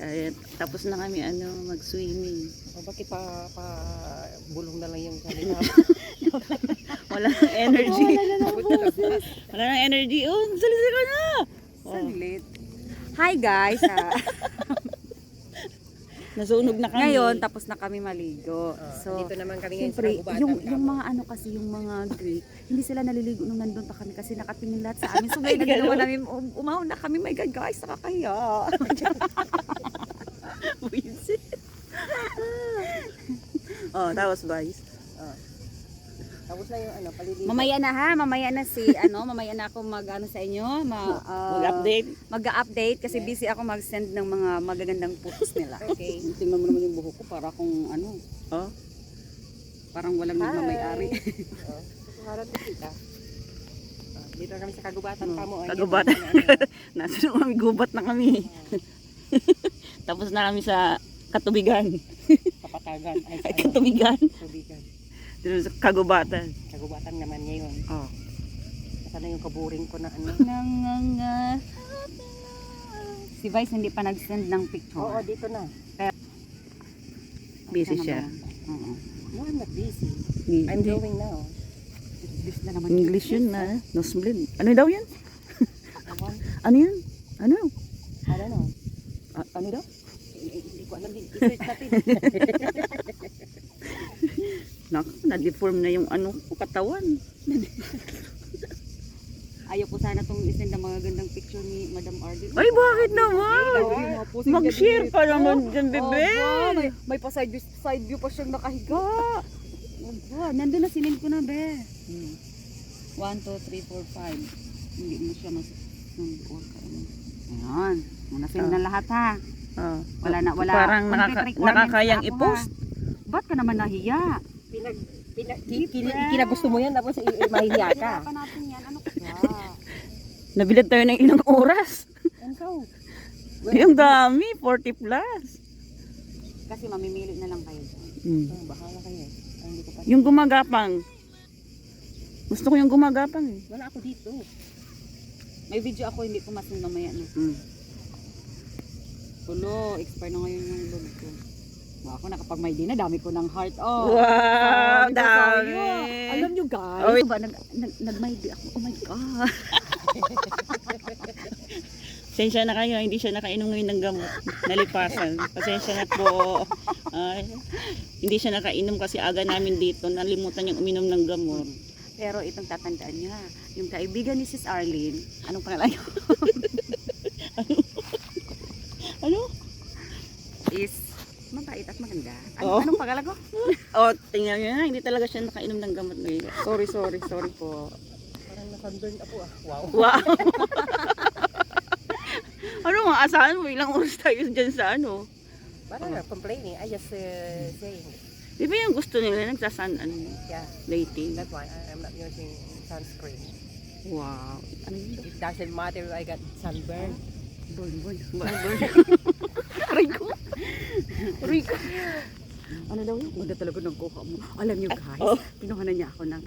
Ay, tapos na kami mag-swimming. O bakit pa bulong na lang yung kanina? Wala nang energy. Wala. Wala nang energy. Oh, salita ka na. Saglit. Hi guys. Nasunog na kami. Ngayon tapos na kami maligo. So dito naman kami ngayon sa siyempre, kagubatan. yung mga kasi yung mga Greek, hindi sila naliligo nung nandun pa kami kasi nakatingin lahat sa amin. So ngayon nagagawa namin, umahon na kami. My God guys, nakakahiya. Buisit. Oh, tapos guys. Tapos na yung paliligo. Mamaya na ha, mamaya na mamaya na ako sa inyo, Mag-update. mag-update kasi busy ako mag-send ng mga magagandang photos nila. Okay. Tingnan mo naman yung buhok ko para kung Oh. parang walang nagmamayari. Harap kita. Dito kami sa kagubatan pa mo. Kagubatan. Nasa kami, gubat na kami. Tapos na kami sa katubigan. Kapatagan. Ay, katubigan. Tubigan. Dito sa kagubatan. Kagubatan naman ngayon. Oh. Sana yung kaburing ko na Si Vice hindi pa nag-send ng picture. Oo, dito na. Busy siya. Oo. No, I'm not busy. I'm Hindi. going now. English na naman. English yun na. Nosebleed. Ano daw yan? Ewan. Ano yan? Ano? I don't know. Ano daw? Hindi ko alam din. I-search natin. Naku, na-deform na yung katawan. Ayaw ko sana itong isend ng mga gandang picture ni Madam Arden. Ay, bakit naman? Mag-share pa naman dyan, bebe. May pa side view pa siyang nakahiga. Nandun na, sinend ko na, be. 1, 2, 3, 4, 5. Hindi mo siya Ayan. Muna send na lahat ha. Oh. Wala. Parang Complete requirements nakakayang na ako, i-post. ha. Ba't ka naman nahiya? Kinagusto mo yan tapos mahihiya ka. Hirapan natin yan. Ano ka ba? Nabilad tayo ng ilang oras. Ikaw. Yung dami, 40 plus. Kasi mamimili na lang kayo dyan. Bahala kayo. Ay, hindi ko pa. Yung gumagapang. Gusto ko yung gumagapang eh. Wala ako dito. May video ako, hindi ko masin mamaya na. Tulo, expire na ngayon yung load ko. Ako nakapag may din na, dami ko ng heart. Oh, Wow, sabi ko dami. sa'yo. Alam nyo guys, Oh, ba, nag-may di ako. Oh my God. Pasensya na kayo, hindi siya nakainom ngayon ng gamot. Nalipasan. Pasensya na po. Ay, hindi siya nakainom kasi aga namin dito. Nalimutan niyang uminom ng gamot. Pero itong tatandaan niya, yung kaibigan ni Sis Arlene, anong pangalan niyo? Ano? Is mabait at maganda. Oh. Anong pangalan ko? Oh, tingnan niyo na, hindi talaga siya nakainom ng gamot ngayon. Sorry po. Parang na-sunburn ako ah. Wow. Wow. Ano nga, asahan mo? Ilang oras tayo dyan sa ano? Parang complaining. I just saying. Di ba yung gusto nila nagsasan Yeah. dating? That's why I'm not using sunscreen. Wow. Ano yun? It doesn't matter if I got sunburn. Burn. Aray ko. Ano daw yun? Ganda talaga ng kuha mo. Alam niyo guys, kinuha na niya ako ng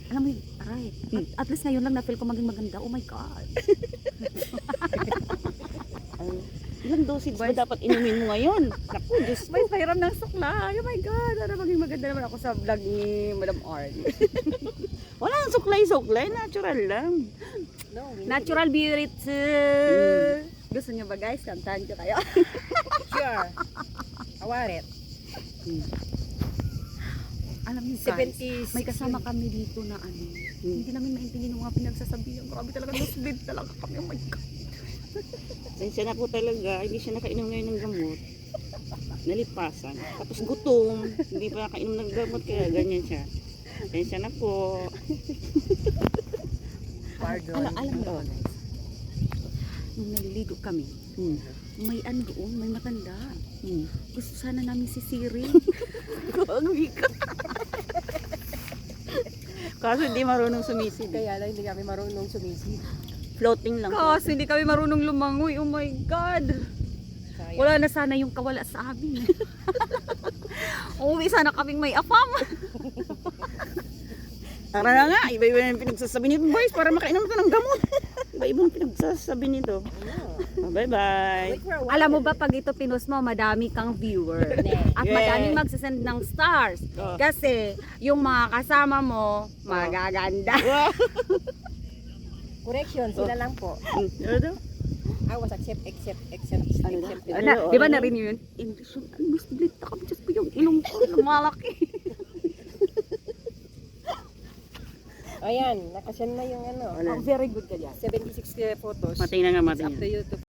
alam mo yun, aray. At least ngayon lang na-feel ko maging maganda. Oh my God. Ilang dosage ba dapat inumin mo ngayon? Naku, Diyos ko. May pairam ng suklay. Oh my God. Ano maging maganda naman ako sa vlog ni Madam Arlene. Wala nang suklay. Natural lang. No, Natural beauty. Gusto niyo ba guys? Kantahan ko kayo. sure. I want it. Alam niyo guys, 70s. may kasama kami dito na hindi namin maintindihan yung mga pinagsasabihan. Grabe talaga, nosebleed talaga kami. Oh my God. Pasensya na po talaga. Hindi siya nakainom ngayon ng gamot. Nalipasan. Tapos gutom. Hindi pa nakainom ng gamot kaya ganyan siya. Pasensya na po. Pardon. Alam niyo guys, nung naliligo kami, may doon, may matanda. Gusto sana namin si Siri. Gagawin ka. Kaso hindi marunong sumisid. Kaya lang hindi kami marunong sumisid. Floating lang. Kasi hindi kami marunong lumangoy. Oh my God. Sayang. Wala na sana yung kawala sa amin. Uuwi sana kaming may afam. Tara na nga, iba-iba na yung pinagsasabi nito boys para makainom ka ng gamot. Iba-iba yung pinagsasabi nito. Bye-bye. Wait for a while. Alam mo ba pag ito pinost mo, madami kang viewer. At Yeah. madaming magsasend ng stars. Oh. Kasi yung mga kasama mo, magaganda. Correction, sila lang po. Ano? I was accept. Ano na? accepted. Ano? Di ba narinig yun? English yun. Ano, mas blit na kami. Diyos ko yung ilong ko. Lumalaki. Ayan, nakasend na yung ano. Oh, very good ka dyan. 76 photos. Matingnan nga, It's up matingnan. to you to